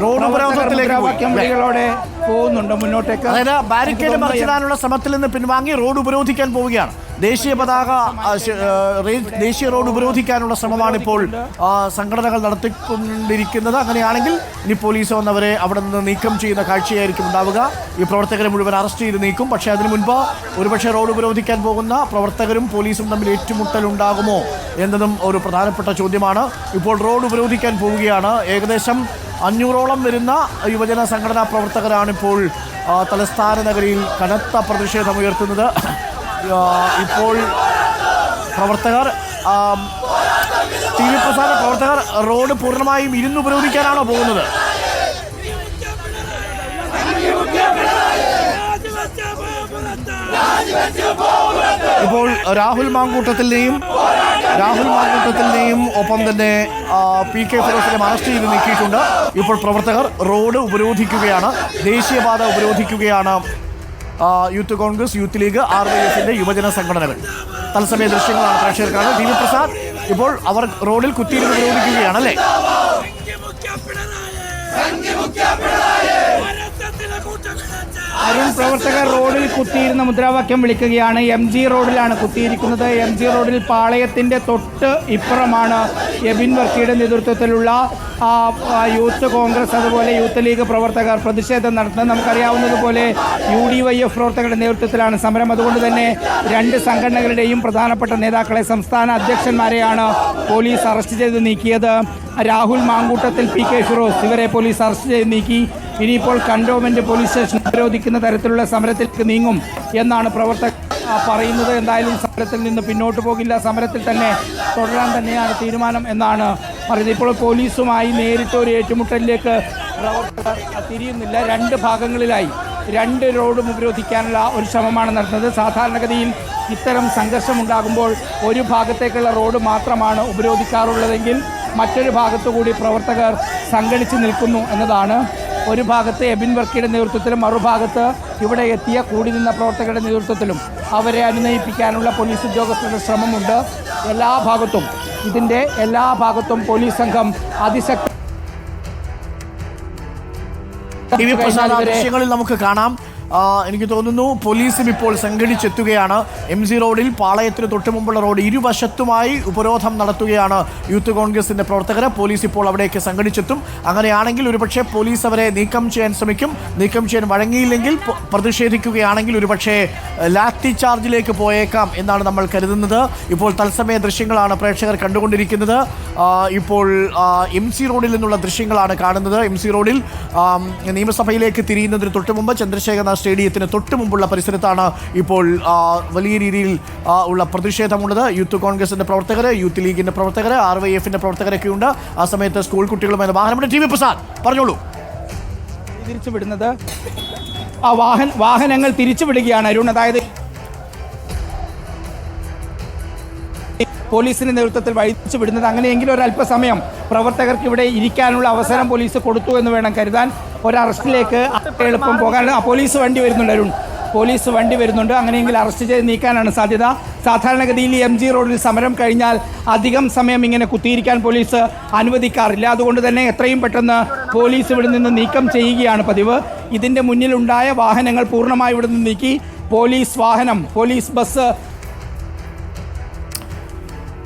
Road ഉപരോധത്തിലേക്ക് പോകുന്നുണ്ട് മുന്നോട്ടേക്ക്. അതായത് ബാരിക്കേഡ് മറിച്ചിടാനുള്ള ശ്രമത്തിൽ നിന്ന് പിൻവാങ്ങി റോഡ് ഉപരോധിക്കാൻ പോവുകയാണ്. ദേശീയ റോഡ് ഉപരോധിക്കാനുള്ള ശ്രമമാണ് ഇപ്പോൾ സംഘടനകൾ നടത്തിക്കൊണ്ടിരിക്കുന്നത്. അങ്ങനെയാണെങ്കിൽ ഇനി പോലീസ് വന്നവരെ അവിടെ നിന്ന് നീക്കം ചെയ്യുന്ന കാഴ്ചയായിരിക്കും ഉണ്ടാവുക. ഈ പ്രവർത്തകരെ മുഴുവൻ അറസ്റ്റ് ചെയ്ത് നീക്കും. പക്ഷേ അതിനു മുൻപ് ഒരുപക്ഷെ റോഡ് ഉപരോധിക്കാൻ പോകുന്ന പ്രവർത്തകരും പോലീസും തമ്മിൽ ഏറ്റുമുട്ടലുണ്ടാകുമോ എന്നതും ഒരു പ്രധാനപ്പെട്ട ചോദ്യമാണ്. ഇപ്പോൾ റോഡ് ഉപരോധിക്കാൻ പോവുകയാണ്. ഏകദേശം 500ഓളം വരുന്ന യുവജന സംഘടനാ പ്രവർത്തകരാണിപ്പോൾ തലസ്ഥാന നഗരിയിൽ കനത്ത പ്രതിഷേധമുയർത്തുന്നത്. ഇപ്പോൾ പ്രവർത്തകർ TV പ്രസാദ പ്രവർത്തകർ റോഡ് പൂർണ്ണമായും ഇരുന്ന് ഉപരോധിക്കാനാണോ പോകുന്നത്? ഇപ്പോൾ രാഹുൽ മാങ്കൂട്ടത്തിലെയും ഒപ്പം തന്നെ PK ഫിറോസിനെ അറസ്റ്റ് ചെയ്ത് നീക്കിയിട്ടുണ്ട്. ഇപ്പോൾ പ്രവർത്തകർ റോഡ് ഉപരോധിക്കുകയാണ്, ദേശീയപാത ഉപരോധിക്കുകയാണ്. യൂത്ത് കോൺഗ്രസ്, യൂത്ത് ലീഗ്, RYFന്റെ യുവജന സംഘടനകൾ. തത്സമയ ദൃശ്യങ്ങളാണ് പ്രേക്ഷകർക്കാണ്. TV പ്രസാദ്, ഇപ്പോൾ അവർ റോഡിൽ കുത്തിയിരുന്ന് ഉപരോധിക്കുകയാണ് അല്ലേ? അരുൺ, പ്രവർത്തകർ റോഡിൽ കുത്തിയിരുന്ന മുദ്രാവാക്യം വിളിക്കുകയാണ്. MG റോഡിലാണ് കുത്തിയിരിക്കുന്നത്. MG റോഡിൽ പാളയത്തിൻ്റെ തൊട്ട് ഇപ്പുറമാണ് എബിൻ വർക്കിയുടെ നേതൃത്വത്തിലുള്ള യൂത്ത് കോൺഗ്രസ് അതുപോലെ യൂത്ത് ലീഗ് പ്രവർത്തകർ പ്രതിഷേധം നടത്തുന്നത്. നമുക്കറിയാവുന്നതുപോലെ UDYF പ്രവർത്തകരുടെ നേതൃത്വത്തിലാണ് സമരം. അതുകൊണ്ട് തന്നെ രണ്ട് സംഘടനകളുടെയും പ്രധാനപ്പെട്ട നേതാക്കളെ, സംസ്ഥാന അധ്യക്ഷന്മാരെയാണ് പോലീസ് അറസ്റ്റ് ചെയ്ത് നീക്കിയത്. രാഹുൽ മാങ്കൂട്ടത്തിൽ, PK ഫിറോസ്, ഇവരെ പോലീസ് അറസ്റ്റ് ചെയ്ത് നീക്കി. ഇനിയിപ്പോൾ കണ്ടോൺമെന്റ് പോലീസ് സ്റ്റേഷൻ ഉപരോധിക്കുന്ന തരത്തിലുള്ള സമരത്തിലേക്ക് നീങ്ങും എന്നാണ് പ്രവർത്തകർ പറയുന്നത്. എന്തായാലും സമരത്തിൽ നിന്ന് പിന്നോട്ട് പോകില്ല, സമരത്തിൽ തന്നെ തുടരാൻ തന്നെയാണ് തീരുമാനം എന്നാണ് പറയുന്നത്. ഇപ്പോൾ പോലീസുമായി നേരിട്ട് ഒരു ഏറ്റുമുട്ടലിലേക്ക് പ്രവർത്തകർ തിരിയുന്നില്ല. രണ്ട് ഭാഗങ്ങളിലായി രണ്ട് റോഡും ഉപരോധിക്കാനുള്ള ഒരു ശ്രമമാണ് നടത്തുന്നത്. സാധാരണഗതിയിൽ ഇത്തരം സംഘർഷമുണ്ടാകുമ്പോൾ ഒരു ഭാഗത്തേക്കുള്ള റോഡ് മാത്രമാണ് ഉപരോധിക്കാറുള്ളതെങ്കിൽ മറ്റൊരു ഭാഗത്തുകൂടി പ്രവർത്തകർ സംഘടിച്ച് നിൽക്കുന്നു എന്നതാണ്. ഒരു ഭാഗത്ത് എബിൻ വർക്കിയുടെ നേതൃത്വത്തിലും മറുഭാഗത്ത് ഇവിടെ എത്തിയ കൂടി നിന്ന പ്രവർത്തകരുടെ നേതൃത്വത്തിലും അവരെ അനുനയിപ്പിക്കാനുള്ള പോലീസ് ഉദ്യോഗസ്ഥരുടെ ശ്രമമുണ്ട്. ഇതിൻ്റെ എല്ലാ ഭാഗത്തും പോലീസ് സംഘം അതിശക്തി. ദൃശ്യങ്ങളിൽ നമുക്ക് കാണാം. എനിക്ക് തോന്നുന്നു പോലീസും ഇപ്പോൾ സംഘടിച്ചെത്തുകയാണ്. MG റോഡിൽ പാളയത്തിന് തൊട്ട് മുമ്പുള്ള റോഡ് ഇരുവശത്തുമായി ഉപരോധം നടത്തുകയാണ് യൂത്ത് കോൺഗ്രസിന്റെ പ്രവർത്തകർ. പോലീസ് ഇപ്പോൾ അവിടേക്ക് സംഘടിച്ചെത്തും. അങ്ങനെയാണെങ്കിൽ ഒരുപക്ഷെ പോലീസ് അവരെ നീക്കം ചെയ്യാൻ ശ്രമിക്കും. നീക്കം ചെയ്യാൻ വഴങ്ങിയില്ലെങ്കിൽ, പ്രതിഷേധിക്കുകയാണെങ്കിൽ ഒരുപക്ഷെ ലാത്തി ചാർജിലേക്ക് പോയേക്കാം എന്നാണ് നമ്മൾ കരുതുന്നത്. ഇപ്പോൾ തത്സമയ ദൃശ്യങ്ങളാണ് പ്രേക്ഷകർ കണ്ടുകൊണ്ടിരിക്കുന്നത്. ഇപ്പോൾ MG റോഡിൽ നിന്നുള്ള ദൃശ്യങ്ങളാണ് കാണുന്നത്. MG റോഡിൽ നിയമസഭയിലേക്ക് തിരിയുന്നതിന് തൊട്ട് മുമ്പ് ചന്ദ്രശേഖർ സ്റ്റേഡിയത്തിന് തൊട്ട് മുമ്പുള്ള പരിസരത്താണ് ഇപ്പോൾ വലിയ രീതിയിൽ ഉള്ള പ്രതിഷേധമുള്ളത്. യൂത്ത് കോൺഗ്രസിന്റെ പ്രവർത്തകർ, യൂത്ത് ലീഗിന്റെ പ്രവർത്തകർ, RYFന്റെ പ്രവർത്തകരൊക്കെ ഉണ്ട്. ആ സമയത്ത് സ്കൂൾ കുട്ടികളുമായി വാഹനമുണ്ട്. TV പ്രസാദ്, പറഞ്ഞോളൂ. തിരിച്ചുവിടുന്നത് വാഹനങ്ങൾ തിരിച്ചുവിടുകയാണ് അരുൺ. അതായത് പോലീസിന്റെ നേതൃത്വത്തിൽ വഴിച്ചു വിടുന്നത്. അങ്ങനെയെങ്കിലും ഒരല്പസമയം പ്രവർത്തകർക്ക് ഇവിടെ ഇരിക്കാനുള്ള അവസരം പോലീസ് കൊടുത്തു എന്ന് വേണം കരുതാൻ. ഒരറസ്റ്റിലേക്ക് എളുപ്പം പോകാൻ പോലീസ് വണ്ടി വരുന്നുണ്ട് അരുൺ. പോലീസ് വണ്ടി വരുന്നുണ്ട്. അങ്ങനെയെങ്കിൽ അറസ്റ്റ് ചെയ്ത് നീക്കാനാണ് സാധ്യത. സാധാരണഗതിയിൽ MG റോഡിൽ സമരം കഴിഞ്ഞാൽ അധികം സമയം ഇങ്ങനെ കുത്തിയിരിക്കാൻ പോലീസ് അനുവദിക്കാറില്ല. അതുകൊണ്ട് തന്നെ എത്രയും പെട്ടെന്ന് പോലീസ് ഇവിടെ നിന്ന് നീക്കം ചെയ്യുകയാണ് പതിവ്. ഇതിൻ്റെ മുന്നിലുണ്ടായ വാഹനങ്ങൾ പൂർണ്ണമായി ഇവിടെ നിന്ന് നീക്കി. പോലീസ് വാഹനം, പോലീസ് ബസ്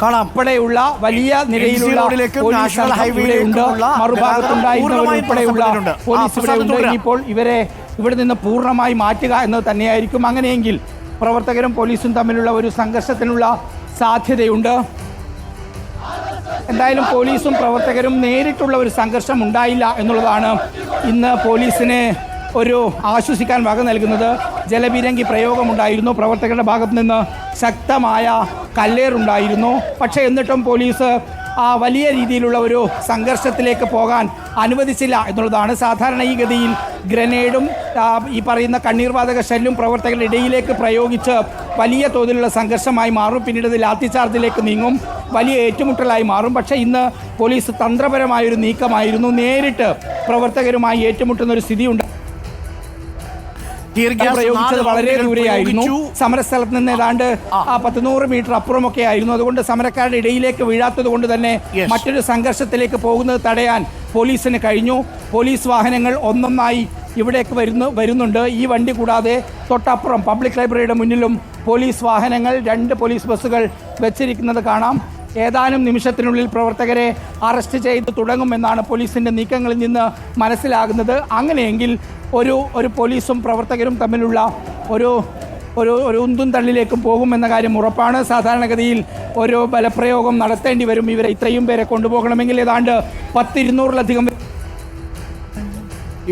ഉൾപ്പെടെയുള്ള വലിയ നിലയിലുള്ള മറുഭാഗത്തുണ്ടായിരുന്നവരുൾപ്പെടെയുള്ള പോലീസ് ഇവിടെയുണ്ട്. ഇനിയിപ്പോൾ ഇവരെ ഇവിടെ നിന്ന് പൂർണ്ണമായി മാറ്റുക എന്നത് തന്നെയായിരിക്കും. അങ്ങനെയെങ്കിൽ പ്രവർത്തകരും പോലീസും തമ്മിലുള്ള ഒരു സംഘർഷത്തിനുള്ള സാധ്യതയുണ്ട്. എന്തായാലും പോലീസും പ്രവർത്തകരും നേരിട്ടുള്ള ഒരു സംഘർഷം ഉണ്ടായില്ല എന്നുള്ളതാണ് ഇന്ന് പോലീസിനെ ഒരു ആശ്വസിക്കാൻ വക നൽകുന്നത്. ജലപീരങ്കി പ്രയോഗമുണ്ടായിരുന്നു, പ്രവർത്തകരുടെ ഭാഗത്തു നിന്ന് ശക്തമായ കല്ലേറുണ്ടായിരുന്നു. പക്ഷേ എന്നിട്ടും പോലീസ് വലിയ രീതിയിലുള്ള ഒരു സംഘർഷത്തിലേക്ക് പോകാൻ അനുവദിച്ചില്ല എന്നുള്ളതാണ്. സാധാരണ ഈ ഗതിയിൽ ഗ്രനേഡും ഈ പറയുന്ന കണ്ണീർവാതക ഷെല്ലും പ്രവർത്തകരുടെ ഇടയിലേക്ക് പ്രയോഗിച്ച് വലിയ തോതിലുള്ള സംഘർഷമായി മാറും. പിന്നീട് അത് ലാത്തി ചാർജിലേക്ക് നീങ്ങും, വലിയ ഏറ്റുമുട്ടലായി മാറും. പക്ഷേ ഇന്ന് പോലീസ് തന്ത്രപരമായൊരു നീക്കമായിരുന്നു. നേരിട്ട് പ്രവർത്തകരുമായി ഏറ്റുമുട്ടുന്ന ഒരു സ്ഥിതിയുണ്ട്. പ്രയോഗിച്ചത് വളരെ ദൂരെയായിരുന്നു. സമരസ്ഥലത്ത് നിന്ന് ഏതാണ്ട് 100 മീറ്റർ അപ്പുറമൊക്കെ ആയിരുന്നു. അതുകൊണ്ട് സമരക്കാരുടെ ഇടയിലേക്ക് വീഴാത്തത് കൊണ്ട് തന്നെ മറ്റൊരു സംഘർഷത്തിലേക്ക് പോകുന്നത് തടയാൻ പോലീസിന് കഴിഞ്ഞു. പോലീസ് വാഹനങ്ങൾ ഒന്നൊന്നായി ഇവിടേക്ക് വരുന്നുണ്ട്. ഈ വണ്ടി കൂടാതെ തൊട്ടപ്പുറം പബ്ലിക് ലൈബ്രറിയുടെ മുന്നിലും പോലീസ് വാഹനങ്ങൾ 2 പോലീസ് ബസ്സുകൾ വെച്ചിരിക്കുന്നത് കാണാം. ഏതാനും നിമിഷത്തിനുള്ളിൽ പ്രവർത്തകരെ അറസ്റ്റ് ചെയ്ത് തുടങ്ങുമെന്നാണ് പോലീസിൻ്റെ നീക്കങ്ങളിൽ നിന്ന് മനസ്സിലാകുന്നത്. അങ്ങനെയെങ്കിൽ ഒരു പോലീസും പ്രവർത്തകരും തമ്മിലുള്ള ഒരു ഉന്തും തള്ളിലേക്കും പോകുമെന്ന കാര്യം ഉറപ്പാണ്. സാധാരണഗതിയിൽ ഒരു ബലപ്രയോഗം നടത്തേണ്ടി വരും. ഇവരെ ഇത്രയും പേരെ കൊണ്ടുപോകണമെങ്കിൽ ഏതാണ്ട് 200-ലധികം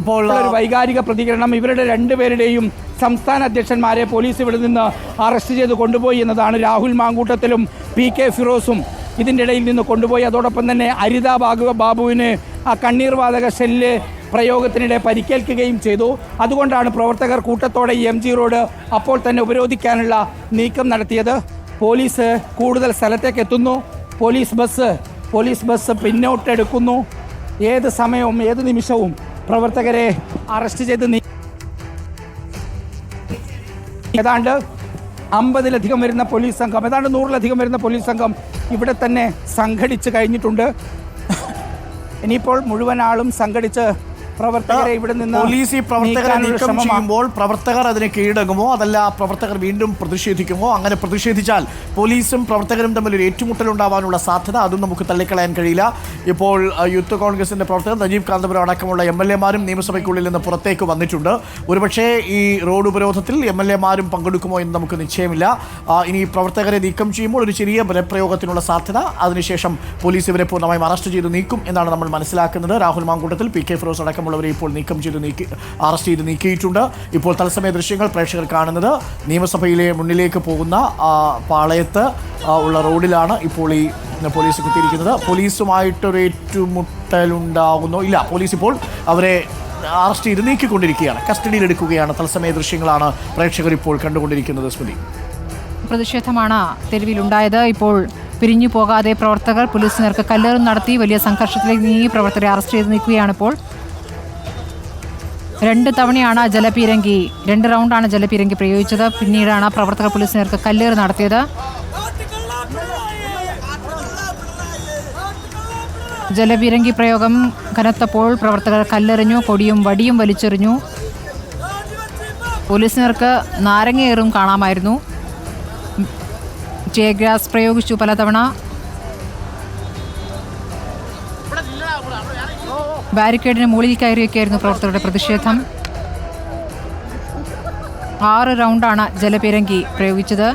ഇപ്പോൾ ഒരു വൈകാരിക പ്രതികരണം. ഇവരുടെ 2 പേരുടെയും സംസ്ഥാന അധ്യക്ഷന്മാരെ പോലീസ് ഇവിടെ നിന്ന് അറസ്റ്റ് ചെയ്ത് കൊണ്ടുപോയി എന്നതാണ്. രാഹുൽ മാങ്കൂട്ടത്തിലും PK ഫിറോസും ഇതിൻ്റെ ഇടയിൽ നിന്ന് കൊണ്ടുപോയി. അതോടൊപ്പം തന്നെ അരിത ബാബുവിന് ആ കണ്ണീർ വാതക ഷെല്ല് പ്രയോഗത്തിനിടെ പരിക്കേൽക്കുകയും ചെയ്തു. അതുകൊണ്ടാണ് പ്രവർത്തകർ കൂട്ടത്തോടെ ഈ MG റോഡ് അപ്പോൾ തന്നെ ഉപരോധിക്കാനുള്ള നീക്കം നടത്തിയത്. പോലീസ് കൂടുതൽ സ്ഥലത്തേക്ക് എത്തുന്നു. പോലീസ് ബസ് പിന്നോട്ടെടുക്കുന്നു. ഏത് സമയവും ഏത് നിമിഷവും പ്രവർത്തകരെ അറസ്റ്റ് ചെയ്ത് ഏതാണ്ട് 50-ലധികം വരുന്ന പോലീസ് സംഘം, ഏതാണ്ട് 100-ലധികം വരുന്ന പോലീസ് സംഘം ഇവിടെ തന്നെ സംഘടിച്ച് കഴിഞ്ഞിട്ടുണ്ട്. ഇനിയിപ്പോൾ മുഴുവൻ ആളും സംഘടിച്ച് പ്രവർത്തകരെ ഇവിടെ നിന്ന് പോലീസ് ഈ പ്രവർത്തകരെ നീക്കം ചെയ്യുമ്പോൾ പ്രവർത്തകർ അതിന് കീഴടങ്ങുമോ, അതല്ല പ്രവർത്തകർ വീണ്ടും പ്രതിഷേധിക്കുമോ? അങ്ങനെ പ്രതിഷേധിച്ചാൽ പോലീസും പ്രവർത്തകരും തമ്മിൽ ഒരു ഏറ്റുമുട്ടലുണ്ടാവാനുള്ള സാധ്യത അതും നമുക്ക് തള്ളിക്കളയാൻ കഴിയില്ല. ഇപ്പോൾ യൂത്ത് കോൺഗ്രസിന്റെ പ്രവർത്തകർ നജീബ് കാന്തപുരം അടക്കമുള്ള MLA-മാരും നിയമസഭയ്ക്കുള്ളിൽ നിന്ന് പുറത്തേക്ക് വന്നിട്ടുണ്ട്. ഒരുപക്ഷേ ഈ റോഡ് ഉപരോധത്തിൽ MLA-മാരും പങ്കെടുക്കുമോ എന്ന് നമുക്ക് നിശ്ചയമില്ല. ഇനി പ്രവർത്തകരെ നീക്കം ചെയ്യുമ്പോൾ ഒരു ചെറിയ ബലപ്രയോഗത്തിനുള്ള സാധ്യത, അതിനുശേഷം പോലീസ് ഇവരെ പൂർണ്ണമായും അറസ്റ്റ് ചെയ്ത് നീക്കും എന്നാണ് നമ്മൾ മനസ്സിലാക്കുന്നത്. രാഹുൽ മാങ്കൂട്ടത്തിൽ PK ഫിറോസ് അടക്കം ഉള്ളവരെ ഇപ്പോൾ അറസ്റ്റ് ചെയ്ത് നീക്കിയിട്ടുണ്ട്. ഇപ്പോൾ തത്സമയ ദൃശ്യങ്ങൾ പ്രേക്ഷകർ കാണുന്നത് നിയമസഭയിലെ മുന്നിലേക്ക് പോകുന്ന പാളയത്ത് ഉള്ള റോഡിലാണ് ഇപ്പോൾ ഈ പോലീസ് കുത്തിയിരിക്കുന്നത്. പോലീസുമായിട്ടൊരു ഏറ്റുമുട്ടലുണ്ടാകുന്നു ഇല്ല, പോലീസ് ഇപ്പോൾ അവരെ അറസ്റ്റ് ചെയ്ത് നീക്കിക്കൊണ്ടിരിക്കുകയാണ്, കസ്റ്റഡിയിലെടുക്കുകയാണ്. തത്സമയ ദൃശ്യങ്ങളാണ് പ്രേക്ഷകർ ഇപ്പോൾ കണ്ടുകൊണ്ടിരിക്കുന്നത്. സ്മൃതി, പ്രതിഷേധമാണ് തെരുവിലുണ്ടായത്. ഇപ്പോൾ പിരിഞ്ഞു പോകാതെ പ്രവർത്തകർ പോലീസ് നേർക്ക് കല്ലേറും നടത്തി വലിയ സംഘർഷത്തിലേക്ക് നീങ്ങി പ്രവർത്തകരെ അറസ്റ്റ് ചെയ്ത് നീക്കുകയാണിപ്പോൾ. 2 തവണയാണ് ജലപീരങ്കി 2 റൗണ്ടാണ് ജലപീരങ്കി പ്രയോഗിച്ചത്. പിന്നീടാണ് പ്രവർത്തകർ പോലീസ് നേർക്ക് കല്ലേറ് നടത്തിയത്. ജലപീരങ്കി പ്രയോഗം കനത്തപ്പോൾ പ്രവർത്തകർ കല്ലെറിഞ്ഞു, കൊടിയും വടിയും വലിച്ചെറിഞ്ഞു. പോലീസ് നേർക്ക് നാരങ്ങയേറും കാണാമായിരുന്നു. ടിയർ ഗ്യാസ് പ്രയോഗിച്ചു പലതവണ. ബാരിക്കേഡിന് മുകളിൽ കയറിയൊക്കെയായിരുന്നു പ്രവർത്തകരുടെ പ്രതിഷേധം. 6 റൗണ്ടാണ് ജലപീരങ്കി പ്രയോഗിച്ചത്.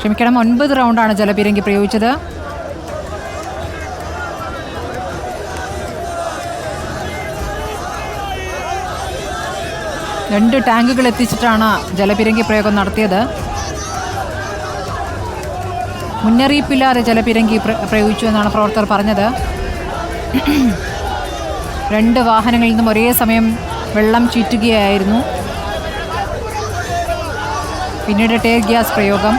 9 റൗണ്ടാണ് ജലപീരങ്കി പ്രയോഗിച്ചത്. രണ്ട് ടാങ്കുകൾ എത്തിച്ചിട്ടാണ് ജലപീരങ്കി പ്രയോഗം നടത്തിയത്. മുന്നറിയിപ്പില്ലാതെ ജലപീരങ്കി പ്രയോഗിച്ചു എന്നാണ് പ്രവർത്തകർ പറഞ്ഞത്. 2 വാഹനങ്ങളിൽ നിന്നും ഒരേ സമയം വെള്ളം ചീറ്റുകയായിരുന്നു. പിന്നീട് ടിയർ ഗ്യാസ് പ്രയോഗം.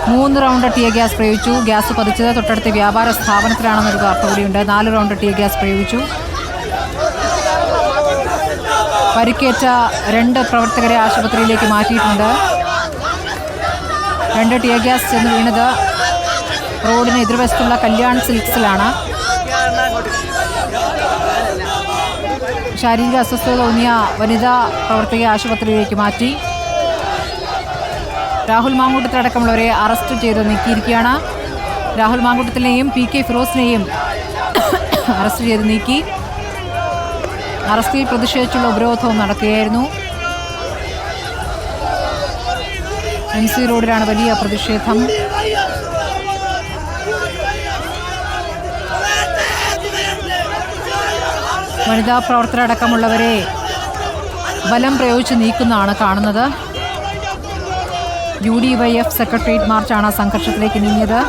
3 റൗണ്ട് ടിയർ ഗ്യാസ് പ്രയോഗിച്ചു. ഗ്യാസ് പതിച്ചത് തൊട്ടടുത്ത വ്യാപാര സ്ഥാപനത്തിലാണെന്നൊരു വാർത്ത കൂടിയുണ്ട്. 4 റൗണ്ട് ടിയർ ഗ്യാസ് പ്രയോഗിച്ചു. പരിക്കേറ്റ 2 പ്രവർത്തകരെ ആശുപത്രിയിലേക്ക് മാറ്റിയിട്ടുണ്ട്. 2 ടിയർ ഗ്യാസ് ചെന്ന് വീണത് റോഡിന് എതിർവശത്തുള്ള കല്യാൺ സിൽക്സിലാണ്. ശാരീരിക അസ്വസ്ഥത തോന്നിയ വനിതാ പ്രവർത്തകയെ ആശുപത്രിയിലേക്ക് മാറ്റി. രാഹുൽ മാങ്കൂട്ടത്തിലടക്കമുള്ളവരെ അറസ്റ്റ് ചെയ്ത് നീക്കിയിരിക്കുകയാണ്. രാഹുൽ മാങ്കൂട്ടത്തിനെയും PK ഫിറോസിനെയും അറസ്റ്റ് ചെയ്ത് നീക്കി. അറസ്റ്റിൽ പ്രതിഷേധിച്ചുള്ള ഉപരോധവും നടക്കുകയായിരുന്നു. MC റോഡിലാണ് വലിയ പ്രതിഷേധം. വനിതാ പ്രവർത്തകരടക്കമുള്ളവരെ ബലം പ്രയോഗിച്ച് നീക്കുന്നതാണ് കാണുന്നത്. UDYF സെക്രട്ടേറിയറ്റ് മാർച്ചാണ് സംഘർഷത്തിലേക്ക് നീങ്ങിയത്.